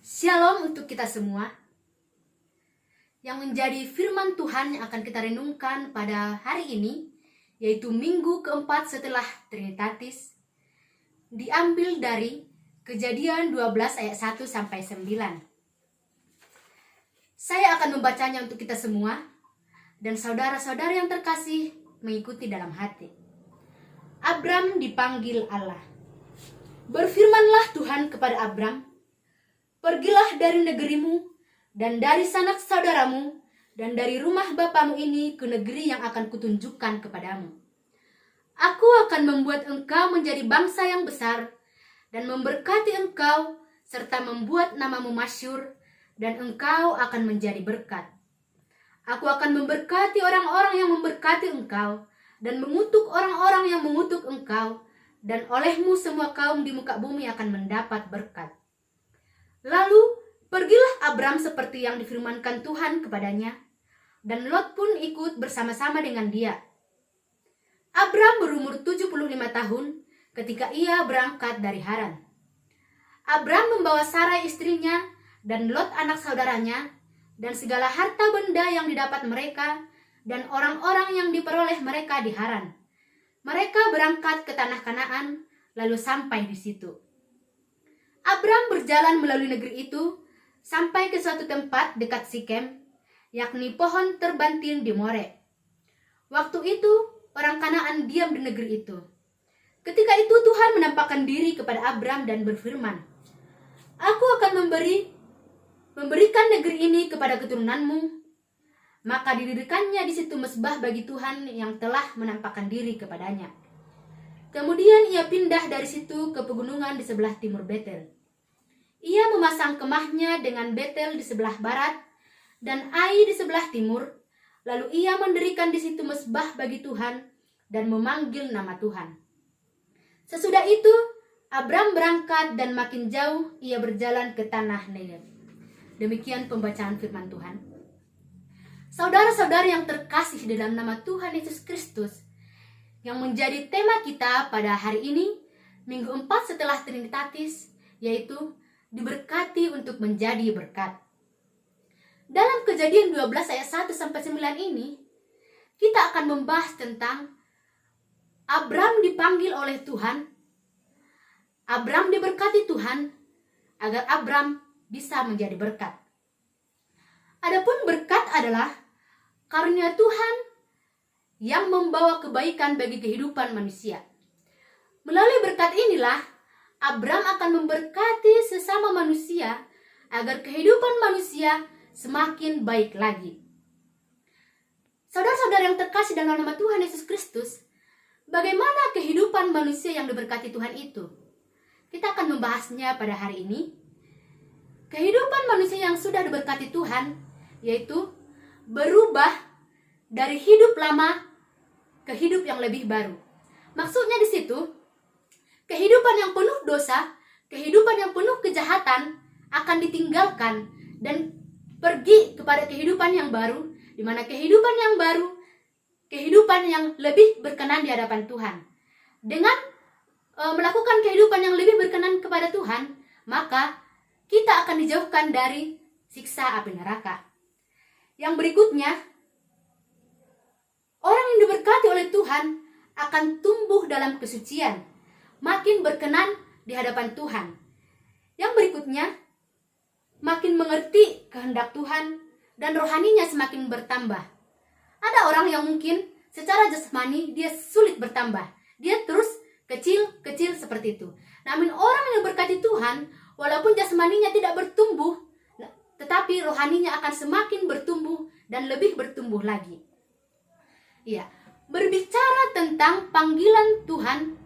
Shalom untuk kita semua. Yang menjadi firman Tuhan yang akan kita renungkan pada hari ini, yaitu minggu keempat setelah Trinitatis, diambil dari Kejadian 12 ayat 1 sampai 9. Saya akan membacanya untuk kita semua, dan saudara-saudara yang terkasih mengikuti dalam hati. Abram dipanggil Allah. Berfirmanlah Tuhan kepada Abram, "Pergilah dari negerimu dan dari sanak saudaramu dan dari rumah bapamu ini ke negeri yang akan kutunjukkan kepadamu. Aku akan membuat engkau menjadi bangsa yang besar dan memberkati engkau serta membuat namamu masyhur, dan engkau akan menjadi berkat. Aku akan memberkati orang-orang yang memberkati engkau dan mengutuk orang-orang yang mengutuk engkau, dan olehmu semua kaum di muka bumi akan mendapat berkat." Lalu pergilah Abram seperti yang difirmankan Tuhan kepadanya, dan Lot pun ikut bersama-sama dengan dia. Abram berumur 75 tahun ketika ia berangkat dari Haran. Abram membawa Sarai istrinya dan Lot anak saudaranya, dan segala harta benda yang didapat mereka, dan orang-orang yang diperoleh mereka di Haran. Mereka berangkat ke tanah Kanaan, lalu sampai di situ. Abram berjalan melalui negeri itu sampai ke suatu tempat dekat Sikem, yakni pohon terbantin di More. Waktu itu orang Kanaan diam di negeri itu. Ketika itu Tuhan menampakkan diri kepada Abram dan berfirman, "Aku akan memberikan negeri ini kepada keturunanmu." Maka didirikannya di situ mezbah bagi Tuhan yang telah menampakkan diri kepadanya. Kemudian ia pindah dari situ ke pegunungan di sebelah timur Betel. Ia memasang kemahnya dengan Betel di sebelah barat dan Ai di sebelah timur. Lalu ia mendirikan di situ mezbah bagi Tuhan dan memanggil nama Tuhan. Sesudah itu Abram berangkat dan makin jauh ia berjalan ke tanah Negev. Demikian pembacaan firman Tuhan. Saudara-saudara yang terkasih dalam nama Tuhan Yesus Kristus, yang menjadi tema kita pada hari ini, minggu 4 setelah Trinitatis, yaitu diberkati untuk menjadi berkat. Dalam Kejadian 12 ayat 1 sampai 9 ini, kita akan membahas tentang Abram dipanggil oleh Tuhan. Abram diberkati Tuhan agar Abram bisa menjadi berkat. Adapun berkat adalah karunia Tuhan yang membawa kebaikan bagi kehidupan manusia. Melalui berkat inilah Abram akan memberkati sesama manusia agar kehidupan manusia semakin baik lagi. Saudara-saudara yang terkasih dalam nama Tuhan Yesus Kristus, bagaimana kehidupan manusia yang diberkati Tuhan itu? Kita akan membahasnya pada hari ini. Kehidupan manusia yang sudah diberkati Tuhan, yaitu berubah dari hidup lama ke hidup yang lebih baru. Maksudnya di situ, kehidupan yang penuh dosa, kehidupan yang penuh kejahatan akan ditinggalkan dan pergi kepada kehidupan yang baru, di mana kehidupan yang baru, kehidupan yang lebih berkenan di hadapan Tuhan. Dengan melakukan kehidupan yang lebih berkenan kepada Tuhan, maka kita akan dijauhkan dari siksa api neraka. Yang berikutnya, orang yang diberkati oleh Tuhan akan tumbuh dalam kesucian, makin berkenan di hadapan Tuhan. Yang berikutnya, makin mengerti kehendak Tuhan dan rohaninya semakin bertambah. Ada orang yang mungkin secara jasmani dia sulit bertambah. Dia terus kecil-kecil seperti itu. Namun orang yang diberkati Tuhan, walaupun jasmaninya tidak bertumbuh, tetapi rohaninya akan semakin bertumbuh dan lebih bertumbuh lagi. Iya, berbicara tentang panggilan Tuhan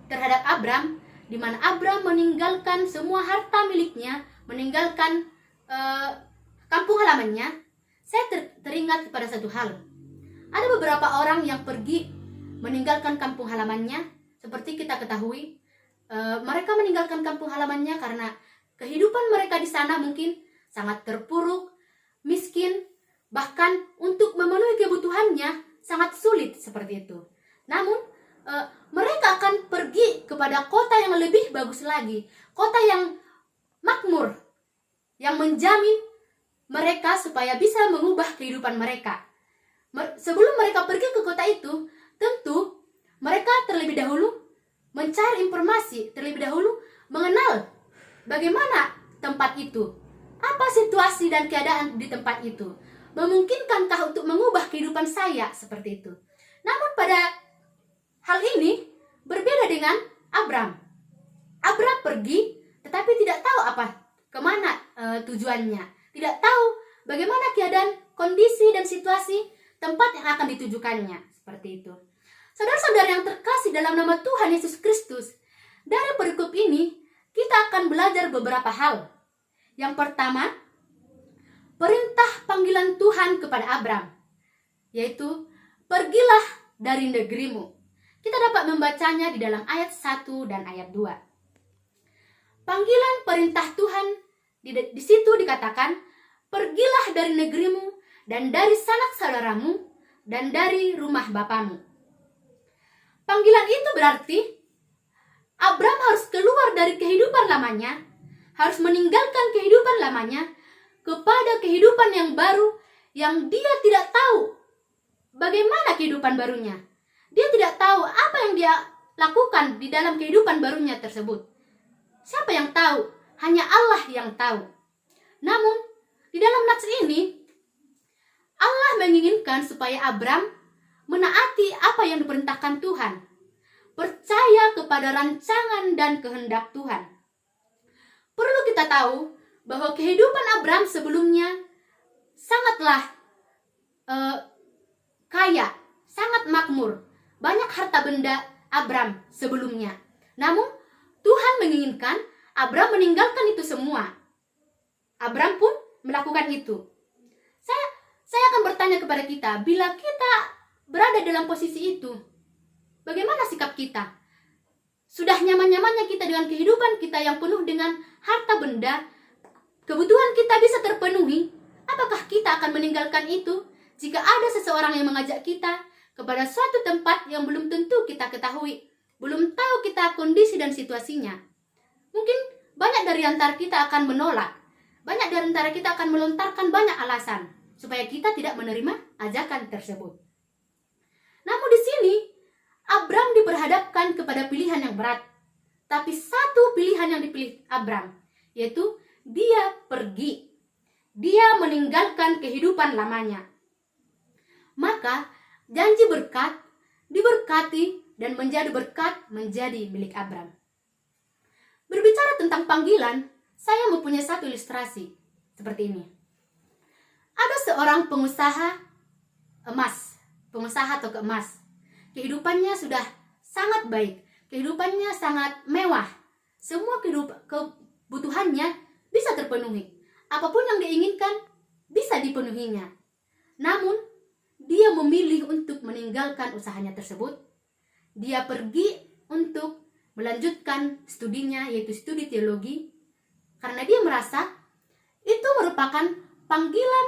terhadap Abram, di mana Abram meninggalkan semua harta miliknya, meninggalkan kampung halamannya. Saya teringat kepada satu hal. Ada beberapa orang yang pergi meninggalkan kampung halamannya. Seperti kita ketahui, mereka meninggalkan kampung halamannya karena kehidupan mereka di sana mungkin sangat terpuruk, miskin, bahkan untuk memenuhi kebutuhannya sangat sulit seperti itu. Namun mereka akan pergi kepada kota yang lebih bagus lagi, kota yang makmur, yang menjamin mereka supaya bisa mengubah kehidupan mereka. Sebelum mereka pergi ke kota itu, tentu mereka terlebih dahulu mencari informasi, terlebih dahulu mengenal bagaimana tempat itu, apa situasi dan keadaan di tempat itu, memungkinkankah untuk mengubah kehidupan saya seperti itu. Namun pada hal ini berbeda dengan Abram. Abram pergi tetapi tidak tahu kemana tujuannya, tidak tahu bagaimana keadaan, kondisi dan situasi tempat yang akan ditujukannya, seperti itu. Saudara-saudara yang terkasih dalam nama Tuhan Yesus Kristus, dari perikop ini kita akan belajar beberapa hal. Yang pertama, perintah panggilan Tuhan kepada Abram, yaitu pergilah dari negerimu. Kita dapat membacanya di dalam ayat 1 dan ayat 2. Panggilan perintah Tuhan di situ dikatakan, pergilah dari negerimu dan dari sanak saudaramu dan dari rumah bapamu. Panggilan itu berarti Abram harus keluar dari kehidupan lamanya, harus meninggalkan kehidupan lamanya kepada kehidupan yang baru yang dia tidak tahu bagaimana kehidupan barunya. Dia tidak tahu apa yang dia lakukan di dalam kehidupan barunya tersebut. Siapa yang tahu? Hanya Allah yang tahu. Namun, di dalam nats ini, Allah menginginkan supaya Abram menaati apa yang diperintahkan Tuhan, percaya kepada rancangan dan kehendak Tuhan. Perlu kita tahu bahwa kehidupan Abram sebelumnya sangatlah kaya, sangat makmur, banyak harta benda Abram sebelumnya. Namun Tuhan menginginkan Abram meninggalkan itu semua. Abram pun melakukan itu. Saya akan bertanya kepada kita, bila kita berada dalam posisi itu, bagaimana sikap kita? Sudah nyaman-nyamannya kita dengan kehidupan kita yang penuh dengan harta benda, kebutuhan kita bisa terpenuhi, apakah kita akan meninggalkan itu jika ada seseorang yang mengajak kita kepada suatu tempat yang belum tentu kita ketahui, belum tahu kita kondisi dan situasinya? Mungkin banyak dari antara kita akan menolak, banyak dari antara kita akan melontarkan banyak alasan supaya kita tidak menerima ajakan tersebut. Namun di sini Abram diperhadapkan kepada pilihan yang berat. Tapi satu pilihan yang dipilih Abram, yaitu dia pergi. Dia meninggalkan kehidupan lamanya. Maka janji berkat diberkati dan menjadi berkat menjadi milik Abram. Berbicara tentang panggilan, saya mempunyai satu ilustrasi seperti ini. Ada seorang pengusaha emas, pengusaha toko emas. Kehidupannya sudah sangat baik, kehidupannya sangat mewah. Semua kebutuhannya bisa terpenuhi. Apapun yang diinginkan bisa dipenuhinya. Namun, dia memilih untuk meninggalkan usahanya tersebut. Dia pergi untuk melanjutkan studinya, yaitu studi teologi, karena dia merasa itu merupakan panggilan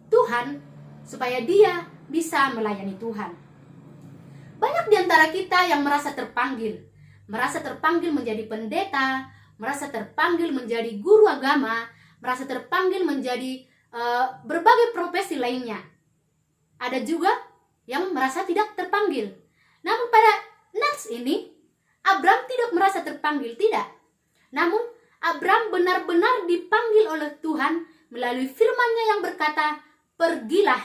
Tuhan supaya dia bisa melayani Tuhan. Banyak di antara kita yang merasa terpanggil menjadi pendeta, merasa terpanggil menjadi guru agama, merasa terpanggil menjadi berbagai profesi lainnya. Ada juga yang merasa tidak terpanggil. Namun pada nats ini, Abram tidak merasa terpanggil, tidak. Namun Abram benar-benar dipanggil oleh Tuhan melalui firman-Nya yang berkata, pergilah.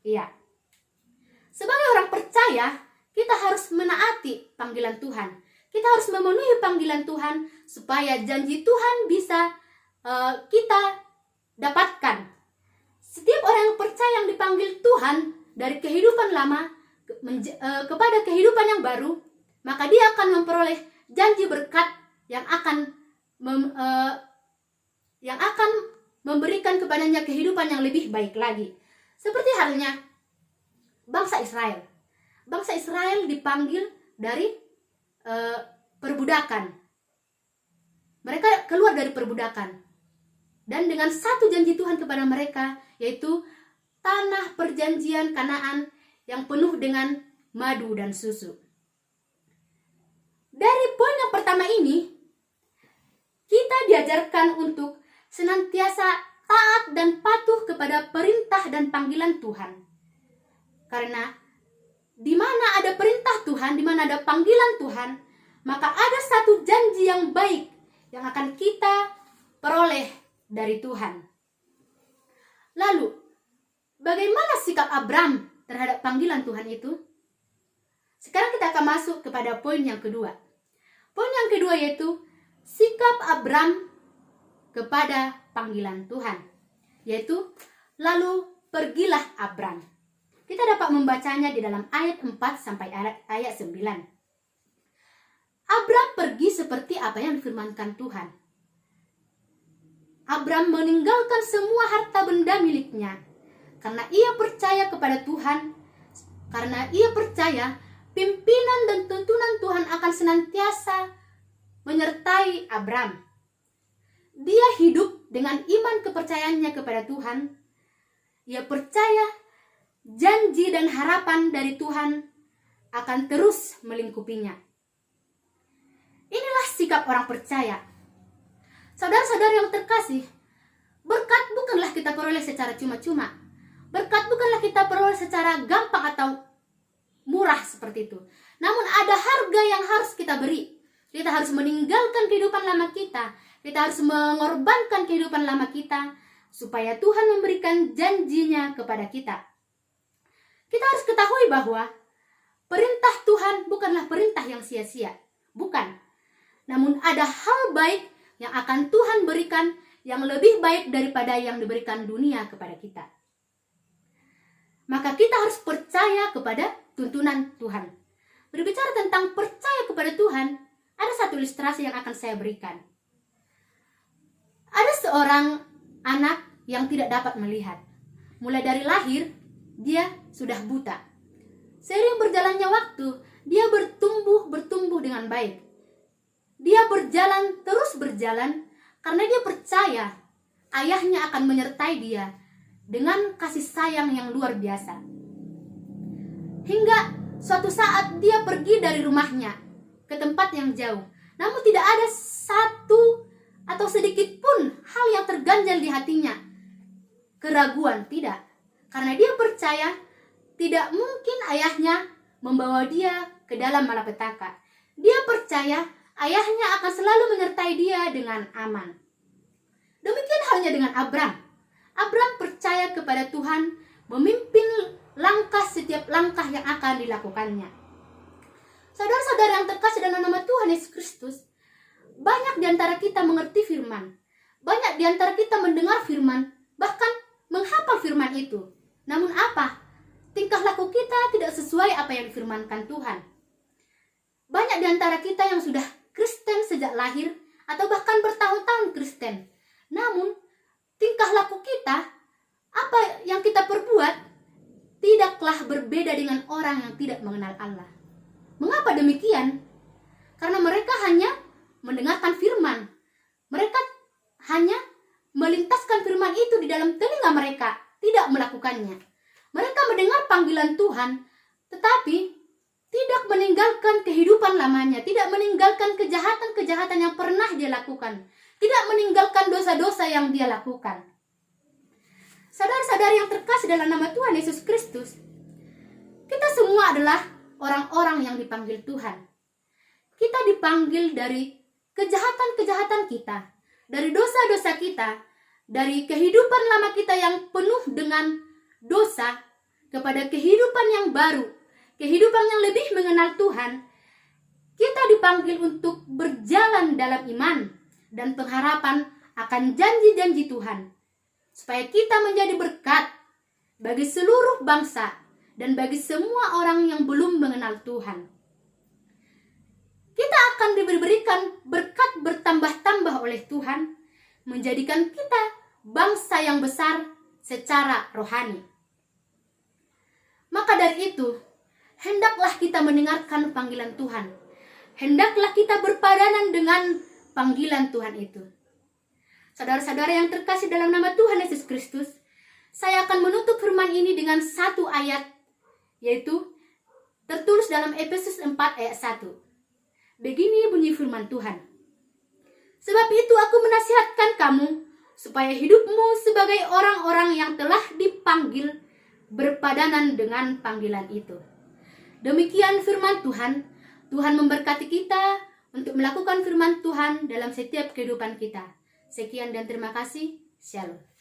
Iya. Sebagai orang percaya, kita harus menaati panggilan Tuhan. Kita harus memenuhi panggilan Tuhan supaya janji Tuhan bisa kita dapatkan. Setiap orang yang percaya yang dipanggil Tuhan dari kehidupan lama kepada kehidupan yang baru, maka dia akan memperoleh janji berkat yang akan memberikan kepadanya kehidupan yang lebih baik lagi. Seperti halnya bangsa Israel. Bangsa Israel dipanggil dari perbudakan. Mereka keluar dari perbudakan. Dan dengan satu janji Tuhan kepada mereka, yaitu tanah perjanjian Kanaan yang penuh dengan madu dan susu. Dari poin yang pertama ini, kita diajarkan untuk senantiasa taat dan patuh kepada perintah dan panggilan Tuhan. Karena di mana ada perintah Tuhan, di mana ada panggilan Tuhan, maka ada satu janji yang baik yang akan kita peroleh dari Tuhan. Lalu, bagaimana sikap Abram terhadap panggilan Tuhan itu? Sekarang kita akan masuk kepada poin yang kedua. Poin yang kedua yaitu sikap Abram kepada panggilan Tuhan. Yaitu, lalu pergilah Abram. Kita dapat membacanya di dalam ayat 4 sampai ayat 9. Abram pergi seperti apa yang difirmankan Tuhan. Abram meninggalkan semua harta benda miliknya karena ia percaya kepada Tuhan, karena ia percaya pimpinan dan tuntunan Tuhan akan senantiasa menyertai Abram. Dia hidup dengan iman kepercayaannya kepada Tuhan. Ia percaya janji dan harapan dari Tuhan akan terus melingkupinya. Inilah sikap orang percaya. Saudara-saudara yang terkasih, berkat bukanlah kita peroleh secara cuma-cuma. Berkat bukanlah kita peroleh secara gampang atau murah seperti itu. Namun ada harga yang harus kita beri. Kita harus meninggalkan kehidupan lama kita. Kita harus mengorbankan kehidupan lama kita supaya Tuhan memberikan janjinya kepada kita. Kita harus ketahui bahwa perintah Tuhan bukanlah perintah yang sia-sia. Bukan. Namun ada hal baik yang akan Tuhan berikan yang lebih baik daripada yang diberikan dunia kepada kita. Maka kita harus percaya kepada tuntunan Tuhan. Berbicara tentang percaya kepada Tuhan, ada satu ilustrasi yang akan saya berikan. Ada seorang anak yang tidak dapat melihat. Mulai dari lahir, dia sudah buta. Seiring berjalannya waktu, dia bertumbuh dengan baik. Dia terus berjalan karena dia percaya ayahnya akan menyertai dia dengan kasih sayang yang luar biasa. Hingga suatu saat dia pergi dari rumahnya ke tempat yang jauh. Namun tidak ada satu atau sedikit pun hal yang terganjal di hatinya. Keraguan, tidak. Karena dia percaya tidak mungkin ayahnya membawa dia ke dalam malapetaka. Dia percaya ayahnya akan selalu menyertai dia dengan aman. Demikian halnya dengan Abram. Abram percaya kepada Tuhan, memimpin setiap langkah yang akan dilakukannya. Saudara-saudara yang terkasih dalam nama Tuhan Yesus Kristus, banyak di antara kita mengerti firman. Banyak di antara kita mendengar firman, bahkan menghafal firman itu. Namun apa? Tingkah laku kita tidak sesuai apa yang difirmankan Tuhan. Banyak di antara kita yang sudah Kristen sejak lahir atau bahkan bertahun-tahun Kristen. Namun, tingkah laku kita, apa yang kita perbuat, tidaklah berbeda dengan orang yang tidak mengenal Allah. Mengapa demikian? Karena mereka hanya mendengarkan firman. Mereka hanya melintaskan firman itu di dalam telinga mereka, tidak melakukannya. Mereka mendengar panggilan Tuhan, tetapi tidak meninggalkan kehidupan lamanya, tidak meninggalkan kejahatan-kejahatan yang pernah dia lakukan, tidak meninggalkan dosa-dosa yang dia lakukan. Saudara-saudari yang terkasih dalam nama Tuhan Yesus Kristus, kita semua adalah orang-orang yang dipanggil Tuhan. Kita dipanggil dari kejahatan-kejahatan kita, dari dosa-dosa kita, dari kehidupan lama kita yang penuh dengan dosa, kepada kehidupan yang baru, kehidupan yang lebih mengenal Tuhan. Kita dipanggil untuk berjalan dalam iman dan pengharapan akan janji-janji Tuhan, supaya kita menjadi berkat bagi seluruh bangsa dan bagi semua orang yang belum mengenal Tuhan. Kita akan diberikan berkat bertambah-tambah oleh Tuhan, menjadikan kita bangsa yang besar secara rohani. Maka dari itu, hendaklah kita mendengarkan panggilan Tuhan. Hendaklah kita berpadanan dengan panggilan Tuhan itu. Saudara-saudara yang terkasih dalam nama Tuhan Yesus Kristus, saya akan menutup firman ini dengan satu ayat, yaitu tertulis dalam Efesus 4 ayat 1. Begini bunyi firman Tuhan. Sebab itu aku menasihatkan kamu, supaya hidupmu sebagai orang-orang yang telah dipanggil berpadanan dengan panggilan itu. Demikian firman Tuhan. Tuhan memberkati kita untuk melakukan firman Tuhan dalam setiap kehidupan kita. Sekian dan terima kasih. Shalom.